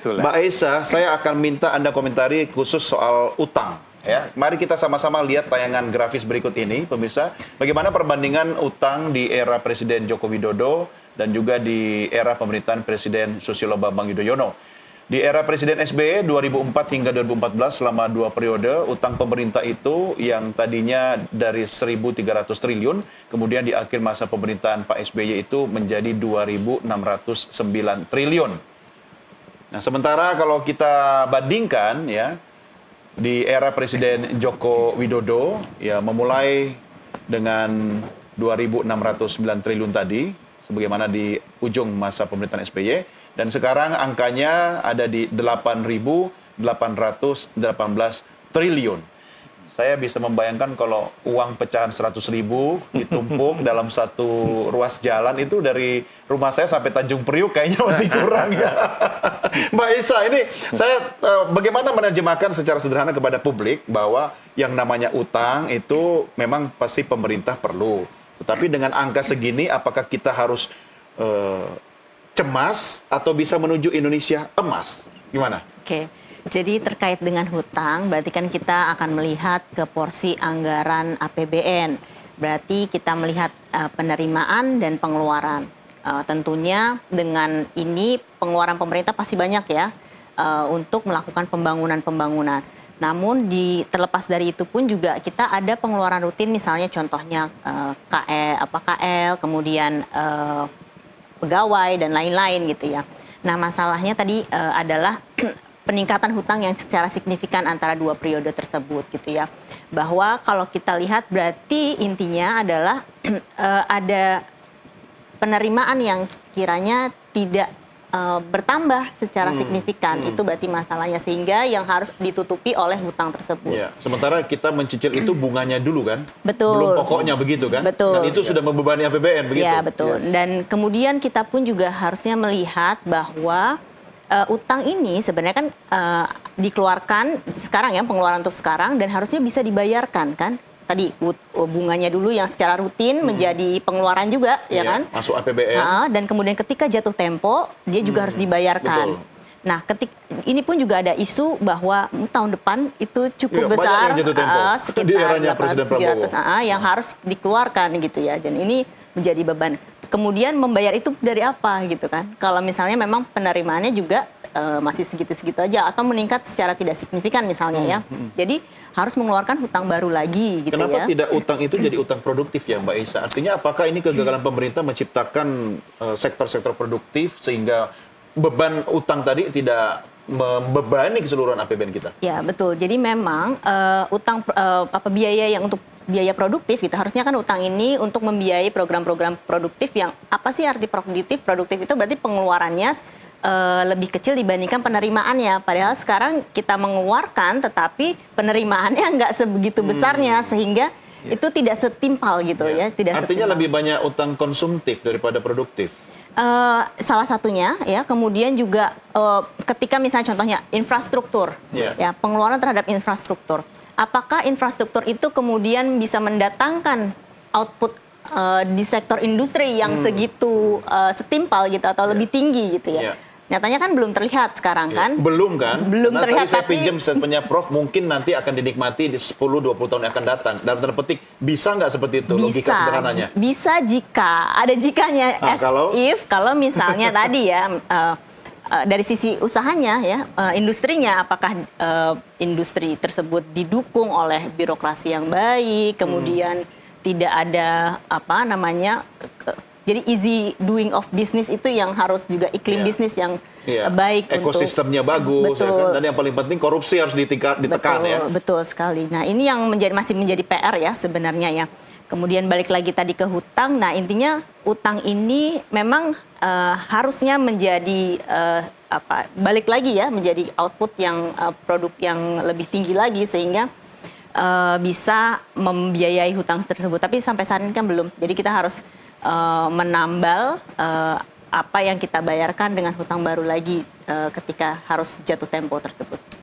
Betul. Mbak Esa, saya akan minta Anda komentari khusus soal utang. Ya, mari kita sama-sama lihat tayangan grafis berikut ini, pemirsa. Bagaimana perbandingan utang di era Presiden Joko Widodo dan juga di era pemerintahan Presiden Susilo Bambang Yudhoyono. Di era Presiden SBY 2004 hingga 2014 selama 2 periode, utang pemerintah itu yang tadinya dari 1.300 triliun, kemudian di akhir masa pemerintahan Pak SBY itu menjadi 2.609 triliun. Nah, sementara kalau kita bandingkan ya, di era Presiden Joko Widodo ya memulai dengan 2.609 triliun tadi sebagaimana di ujung masa pemerintahan SBY dan sekarang angkanya ada di 8.818 triliun. Saya bisa membayangkan kalau uang pecahan 100.000 ditumpuk dalam satu ruas jalan itu dari rumah saya sampai Tanjung Priuk kayaknya masih kurang ya. Mbak Esa, ini saya bagaimana menerjemahkan secara sederhana kepada publik bahwa yang namanya utang itu memang pasti pemerintah perlu. Tetapi dengan angka segini apakah kita harus cemas atau bisa menuju Indonesia emas? Gimana? Oke. Jadi terkait dengan hutang, berarti kan kita akan melihat ke porsi anggaran APBN. Berarti kita melihat penerimaan dan pengeluaran. Tentunya dengan ini pengeluaran pemerintah pasti banyak ya untuk melakukan pembangunan-pembangunan. Namun terlepas dari itu pun juga kita ada pengeluaran rutin, misalnya contohnya KL, kemudian pegawai dan lain-lain gitu ya. Nah masalahnya tadi adalah peningkatan hutang yang secara signifikan antara 2 periode tersebut gitu ya. Bahwa kalau kita lihat berarti intinya adalah ada penerimaan yang kiranya tidak bertambah secara signifikan. Itu berarti masalahnya sehingga yang harus ditutupi oleh hutang tersebut. Ya, sementara kita mencicil itu bunganya dulu kan? Betul. Belum pokoknya begitu kan? Betul. Dan itu sudah membebani APBN begitu? Ya betul. Ya. Dan kemudian kita pun juga harusnya melihat bahwa utang ini sebenarnya kan dikeluarkan sekarang ya, pengeluaran untuk sekarang dan harusnya bisa dibayarkan kan. Tadi bunganya dulu yang secara rutin menjadi pengeluaran juga ya kan. Masuk APBN. Dan kemudian ketika jatuh tempo dia juga harus dibayarkan. Betul. Nah, ini pun juga ada isu bahwa tahun depan itu cukup besar sekitar 800-700 yang harus dikeluarkan gitu ya. Dan ini menjadi beban. Kemudian membayar itu dari apa gitu kan? Kalau misalnya memang penerimaannya juga masih segitu-segitu aja atau meningkat secara tidak signifikan misalnya ya. Jadi harus mengeluarkan hutang baru lagi gitu. Kenapa ya. tidak utang itu jadi utang produktif ya Mbak Esa? Artinya apakah ini kegagalan pemerintah menciptakan sektor-sektor produktif sehingga beban utang tadi tidak membebani keseluruhan APBN kita? Ya betul. Jadi memang biaya yang untuk biaya produktif itu harusnya kan utang ini untuk membiayai program-program produktif yang apa sih arti produktif? Produktif itu berarti pengeluarannya lebih kecil dibandingkan penerimaannya. Padahal sekarang kita mengeluarkan tetapi penerimaannya nggak sebegitu besarnya sehingga itu tidak setimpal gitu ya. Artinya lebih banyak utang konsumtif daripada produktif. Salah satunya ya, kemudian juga ketika misalnya contohnya infrastruktur, ya pengeluaran terhadap infrastruktur. Apakah infrastruktur itu kemudian bisa mendatangkan output di sektor industri yang segitu setimpal gitu atau lebih tinggi gitu ya? Nyatanya kan belum terlihat sekarang kan? Belum kan? Belum terlihat. Tadi saya pinjam statementnya Prof, mungkin nanti akan dinikmati di 10-20 tahun yang akan datang. Dalam tanda petik, bisa nggak seperti itu logika sederhananya? Bisa jika, ada jikanya. Kalau misalnya tadi ya, dari sisi usahanya ya, industrinya, apakah industri tersebut didukung oleh birokrasi yang baik, kemudian tidak ada jadi easy doing of business itu yang harus juga iklim bisnis yang baik, ekosistemnya bagus, ya kan? Dan yang paling penting korupsi harus ditekan ya. Betul sekali. Nah ini yang masih menjadi PR ya sebenarnya ya. Kemudian balik lagi tadi ke hutang. Nah intinya utang ini memang harusnya menjadi balik lagi ya menjadi output yang produk yang lebih tinggi lagi sehingga bisa membiayai hutang tersebut. Tapi sampai saat ini kan belum. Jadi kita harus menambal apa yang kita bayarkan dengan hutang baru lagi ketika harus jatuh tempo tersebut.